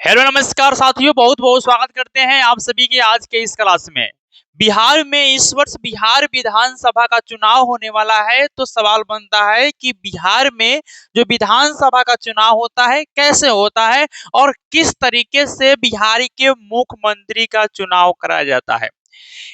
Hello नमस्कार साथियों, बहुत बहुत स्वागत करते हैं आप सभी के आज के इस क्लास में। बिहार में इस वर्ष बिहार विधानसभा का चुनाव होने वाला है, तो सवाल बनता है कि बिहार में जो विधानसभा का चुनाव होता है कैसे होता है और किस तरीके से बिहार के मुख्यमंत्री का चुनाव कराया जाता है।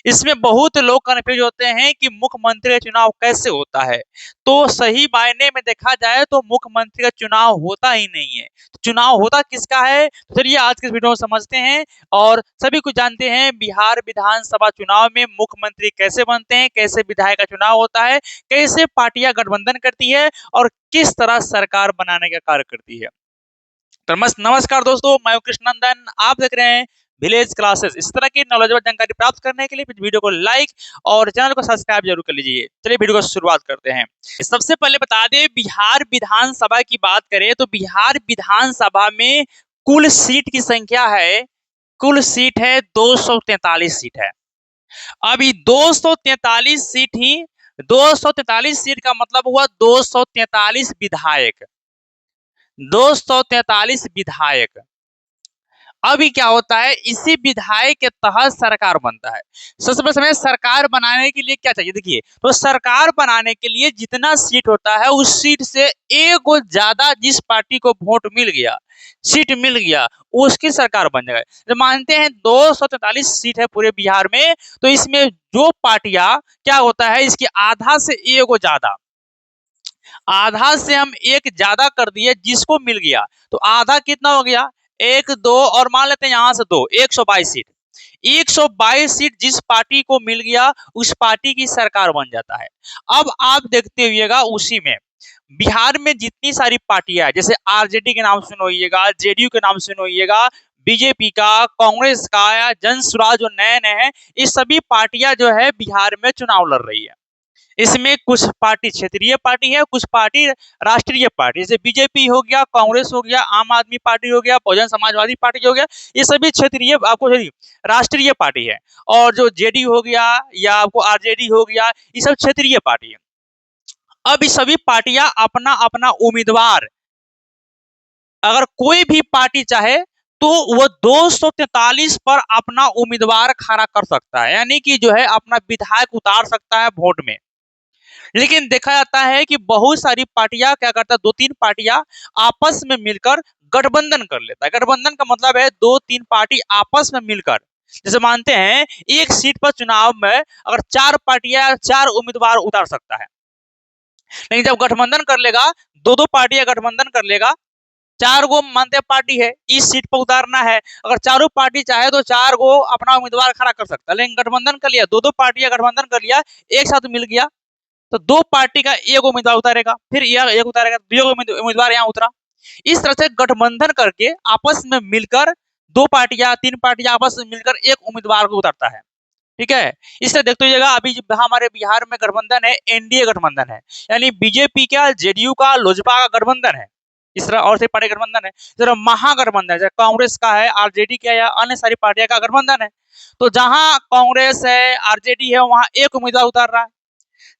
इसमें बहुत लोग कन्फ्यूज होते हैं कि मुख्यमंत्री का चुनाव कैसे होता है। तो सही मायने में देखा जाए तो मुख्यमंत्री का चुनाव होता ही नहीं है। तो चुनाव होता किसका है, तो चलिए आज के वीडियो में समझते हैं और सभी कुछ जानते हैं बिहार विधानसभा चुनाव में मुख्यमंत्री कैसे बनते हैं, कैसे विधायक का चुनाव होता है, कैसे पार्टियां गठबंधन करती है और किस तरह सरकार बनाने का कार्य करती है। तो नमस्कार दोस्तों, मैं हूं कृष्णनंदन, आप देख रहे हैं विलेज क्लासेस। इस तरह की नॉलेजेबल जानकारी प्राप्त करने के लिए वीडियो को लाइक और चैनल को सब्सक्राइब जरूर कर लीजिए। चलिए वीडियो को शुरुआत करते हैं। सबसे पहले बता दें, बिहार विधानसभा की बात करें तो बिहार विधानसभा में कुल सीट की संख्या है, कुल सीट है 243 सीट है। अभी 243 सीट ही 243 सीट का मतलब हुआ 243 विधायक, 243 विधायक। अभी क्या होता है, इसी विधायक के तहत सरकार बनता है। सबसे पहले समय सरकार बनाने के लिए क्या चाहिए, देखिए तो सरकार बनाने के लिए जितना सीट होता है उस सीट से एक ज्यादा जिस पार्टी को वोट मिल गया, सीट मिल गया, उसकी सरकार बन जाएगा। तो मानते हैं 243 सीट है पूरे बिहार में, तो इसमें जो पार्टियां क्या होता है, इसकी आधा से एक ज्यादा, आधा से हम एक ज्यादा कर दिए जिसको मिल गया, तो आधा कितना हो गया, एक दो और मान लेते हैं यहां से दो, 122 सीट। 122 सीट जिस पार्टी को मिल गया उस पार्टी की सरकार बन जाता है। अब आप देखते हुएगा उसी में बिहार में जितनी सारी पार्टियां, जैसे आरजेडी के नाम सुनोइएगा, जेडीयू के नाम सुनोइएगा, बीजेपी का, कांग्रेस का या जन स्वराज जो नए नए हैं, ये सभी पार्टियां जो है बिहार में चुनाव लड़ रही है। इसमें कुछ पार्टी क्षेत्रीय पार्टी है, कुछ पार्टी राष्ट्रीय पार्टी, जैसे बीजेपी हो गया, कांग्रेस हो गया, आम आदमी पार्टी हो गया, बहुजन समाजवादी पार्टी हो गया, ये सभी क्षेत्रीय आपको राष्ट्रीय पार्टी है। और जो जेडीयू हो गया या आपको आरजेडी हो गया, ये सब क्षेत्रीय पार्टी है। अब ये सभी पार्टियां अपना अपना उम्मीदवार, अगर कोई भी पार्टी चाहे तो वो 243 पर अपना उम्मीदवार खड़ा कर सकता है, यानी कि जो है अपना विधायक उतार सकता है वोट में। लेकिन देखा जाता है कि बहुत सारी पार्टियां क्या करता है, दो तीन पार्टियां आपस में मिलकर गठबंधन कर लेता है। गठबंधन का मतलब है दो तीन पार्टी आपस में मिलकर, जैसे मानते हैं एक सीट पर चुनाव में अगर चार पार्टियां चार उम्मीदवार उतार सकता है, लेकिन जब गठबंधन कर लेगा, दो दो पार्टियां गठबंधन कर लेगा, चार गो मानते पार्टी है इस सीट पर उतारना है, अगर चारों पार्टी चाहे तो चार गो अपना उम्मीदवार खड़ा कर सकता है। लेकिन गठबंधन कर लिया, दो दो पार्टियां गठबंधन कर लिया, एक साथ मिल गया, तो दो पार्टी का एक उम्मीदवार उतारेगा, फिर यह एक उतारेगा, दो उम्मीदवार यहाँ उतरा। इस तरह से गठबंधन करके आपस में मिलकर दो पार्टियां तीन पार्टियां आपस में मिलकर एक उम्मीदवार को उतारता है। ठीक है, इससे देखते होइएगा अभी हमारे बिहार में गठबंधन है, एनडीए गठबंधन है, यानी बीजेपी का, जेडीयू का, लोजपा का गठबंधन है। इस तरह और से पार्टी गठबंधन है, इस तरह महागठबंधन है, कांग्रेस का है, आरजेडी का या अन्य सारी पार्टियां का गठबंधन है। तो जहां कांग्रेस है, आरजेडी है, वहां एक उम्मीदवार उतार रहा है,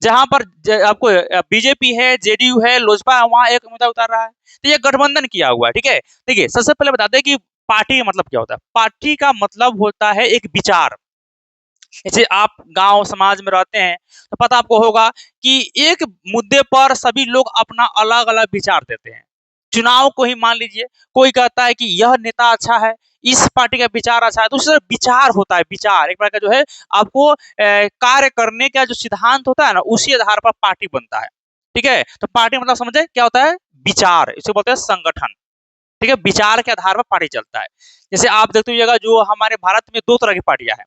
जहां पर आपको बीजेपी है, जेडीयू है, लोजपा है, वहां एक उम्मीदवार उतार रहा है। तो ये गठबंधन किया हुआ है। ठीक है, देखिए सबसे पहले बता दें कि पार्टी का मतलब क्या होता है। पार्टी का मतलब होता है एक विचार। जैसे आप गांव समाज में रहते हैं तो पता आपको होगा कि एक मुद्दे पर सभी लोग अपना अलग अलग विचार देते हैं। चुनाव को ही मान लीजिए, कोई कहता है कि यह नेता अच्छा है, इस पार्टी का विचार अच्छा है, तो उससे विचार होता है, विचार एक प्रकार का जो है आपको कार्य करने का जो सिद्धांत होता है ना, उसी आधार पर पार्टी बनता है। ठीक है, तो पार्टी मतलब समझे क्या होता है, विचार, इसे बोलते हैं संगठन। ठीक है, विचार के आधार पर पार्टी चलता है। जैसे आप देखते हुइएगा जो हमारे भारत में दो तरह की पार्टियां हैं,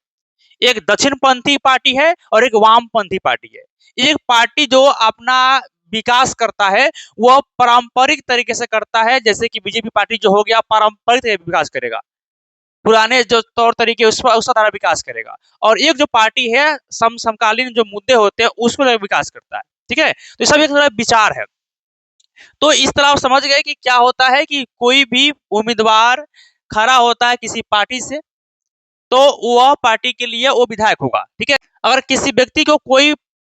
एक दक्षिणपंथी पार्टी है और एक वामपंथी पार्टी है। एक पार्टी जो अपना विकास करता है वह पारंपरिक तरीके से करता है, जैसे कि बीजेपी पार्टी जो हो गया पारंपरिक विकास करेगा, पुराने जो तौर तरीके उस तरह विकास करेगा। और एक जो पार्टी है समकालीन जो मुद्दे होते हैं उसको विकास करता है। ठीक है, तो सब एक तरह विचार है। तो इस तरह आप समझ गए कि क्या होता है कि कोई भी उम्मीदवार खड़ा होता है किसी पार्टी से, तो वह पार्टी के लिए वो विधायक होगा। ठीक है, अगर किसी व्यक्ति को कोई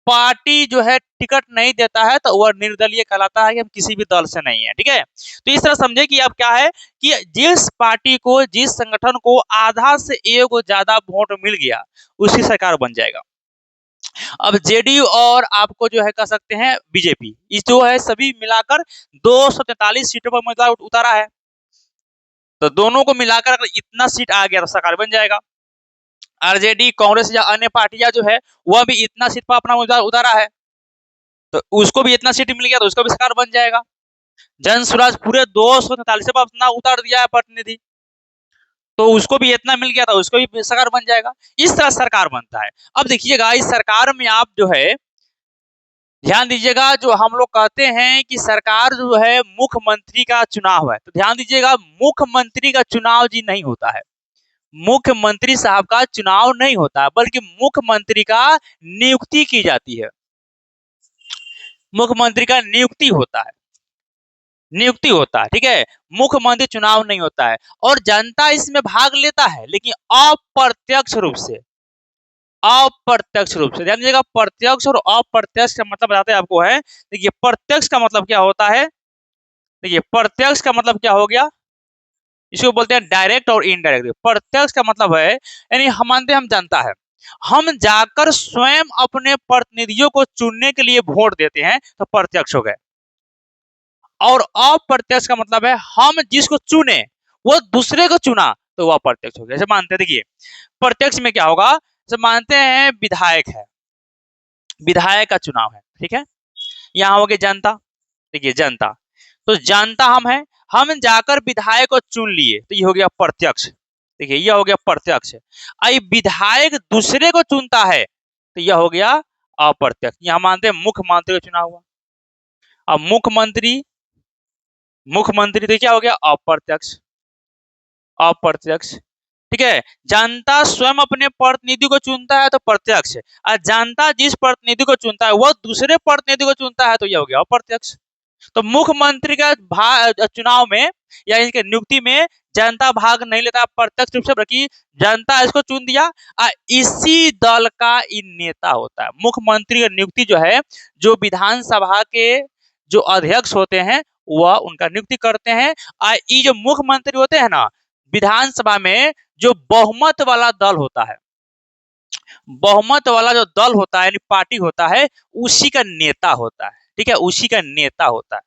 पार्टी जो है टिकट नहीं देता है तो वह निर्दलीय कहलाता है कि हम किसी भी दल से नहीं है। ठीक है, तो इस तरह समझे कि अब क्या है कि जिस पार्टी को, जिस संगठन को आधा से एक ज्यादा वोट मिल गया उसी सरकार बन जाएगा। अब जेडीयू और आपको जो है कह सकते हैं बीजेपी, इस जो है सभी मिलाकर 243 सीटों पर उम्मीदवार उतारा है। तो दोनों को मिलाकर अगर इतना सीट आ गया तो सरकार बन जाएगा। आरजेडी, कांग्रेस या अन्य पार्टियां जो है वह भी इतना सीट पर अपना उम्मीदवार उतारा है, तो उसको भी इतना सीट मिल गया तो उसका भी सरकार बन जाएगा। जन स्वराज पूरे 243 पर अपना उतार दिया है प्रतिनिधि, तो उसको भी इतना मिल गया था, उसको भी सरकार बन जाएगा। इस तरह सरकार बनता है। अब देखिएगा इस सरकार में आप जो है ध्यान दीजिएगा, जो हम लोग कहते हैं कि सरकार जो है मुख्यमंत्री का चुनाव है, तो ध्यान दीजिएगा मुख्यमंत्री का चुनाव जी नहीं होता है। मुख्यमंत्री साहब का चुनाव नहीं होता, बल्कि मुख्यमंत्री का नियुक्ति की जाती है। मुख्यमंत्री का नियुक्ति होता है, नियुक्ति होता है। ठीक है, मुख्यमंत्री चुनाव नहीं होता है और जनता इसमें भाग लेता है, लेकिन अप्रत्यक्ष रूप से। अप्रत्यक्ष रूप से ध्यान दीजिएगा, प्रत्यक्ष और अप्रत्यक्ष का मतलब बताते हैं आपको है। देखिए प्रत्यक्ष का मतलब क्या होता है, देखिए प्रत्यक्ष का मतलब क्या हो गया, इसको बोलते हैं डायरेक्ट और इनडायरेक्ट। प्रत्यक्ष का मतलब है यानी हम मानते हैं हम जनता है, हम जाकर स्वयं अपने प्रतिनिधियों को चुनने के लिए वोट देते हैं तो प्रत्यक्ष हो गए। और अप्रत्यक्ष का मतलब है हम जिसको चुने वो दूसरे को चुना तो वह प्रत्यक्ष हो गया। जैसे मानते हैं, देखिए प्रत्यक्ष में क्या होगा, जैसे मानते हैं विधायक है, विधायक का चुनाव है, ठीक है, यहाँ हो गई जनता। देखिए जनता, तो जनता हम है, हम जाकर विधायक को चुन लिए तो ये हो गया प्रत्यक्ष। देखिए यह हो गया प्रत्यक्ष। आई विधायक दूसरे को चुनता है तो यह हो गया अप्रत्यक्ष। यहाँ मानते हैं मुख्यमंत्री का चुनाव हुआ। अब मुख्यमंत्री, मुख्यमंत्री तो क्या हो गया अप्रत्यक्ष, अप्रत्यक्ष। ठीक है, जनता स्वयं अपने प्रतिनिधि को चुनता है तो प्रत्यक्ष, और जनता जिस प्रतिनिधि को चुनता है वह दूसरे प्रतिनिधि को चुनता है तो यह हो गया अप्रत्यक्ष। तो मुख्यमंत्री का चुनाव में या इनके नियुक्ति में जनता भाग नहीं लेता प्रत्यक्ष रूप से, बल्कि जनता इसको चुन दिया और इसी दल का नेता होता है। मुख्यमंत्री की नियुक्ति जो है, जो विधानसभा के जो अध्यक्ष होते हैं वह उनका नियुक्ति करते हैं। और ये जो मुख्यमंत्री होते हैं ना, विधानसभा में जो बहुमत वाला दल होता है, बहुमत वाला जो दल होता है यानी पार्टी होता है, उसी का नेता होता है। ठीक है, उसी का नेता होता है।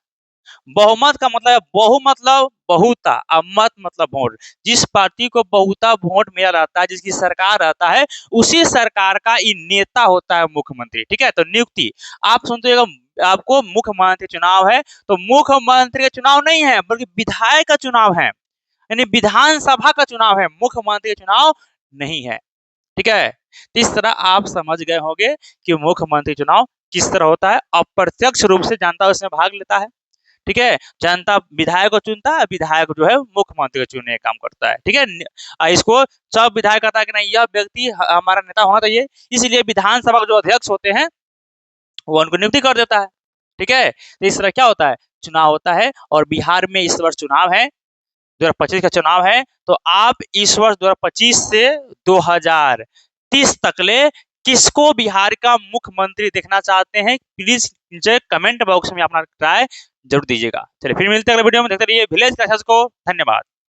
बहुमत का मतलब है, बहु मतलब बहुता और मत मतलब वोट। जिस पार्टी को बहुता वोट मिला रहता है, जिसकी सरकार रहता है, उसी सरकार का ये नेता होता है मुख्यमंत्री। ठीक है, तो नियुक्ति आप सुनते हो आपको मुख्यमंत्री चुनाव है, तो मुख्यमंत्री का चुनाव नहीं है बल्कि विधायक का चुनाव है, यानी विधानसभा का चुनाव है, मुख्यमंत्री का चुनाव नहीं है। ठीक है, तो इस तरह आप समझ गए होंगे कि मुख्यमंत्री चुनाव किस तरह होता है। अप्रत्यक्ष रूप से जनता उसमें भाग लेता है। ठीक है, जनता विधायक को चुनता है, विधायक जो है मुख्यमंत्री को चुनने का काम करता है। ठीक है, इसको सब विधायक कहता है कि नहीं यह व्यक्ति हमारा नेता होना चाहिए, इसलिए विधानसभा के जो अध्यक्ष होते हैं वो उनको नियुक्ति कर देता है। ठीक है, तो इस तरह क्या होता है, चुनाव होता है। और बिहार में इस वर्ष चुनाव है, 2025 का चुनाव है। तो आप इस वर्ष 2025 से 2030 तक ले किसको बिहार का मुख्यमंत्री देखना चाहते हैं, प्लीज नीचे कमेंट बॉक्स में अपना राय जरूर दीजिएगा। चलिए फिर मिलते हैं अगले वीडियो में, देखते रहिए विलेज क्लैशेस को। धन्यवाद।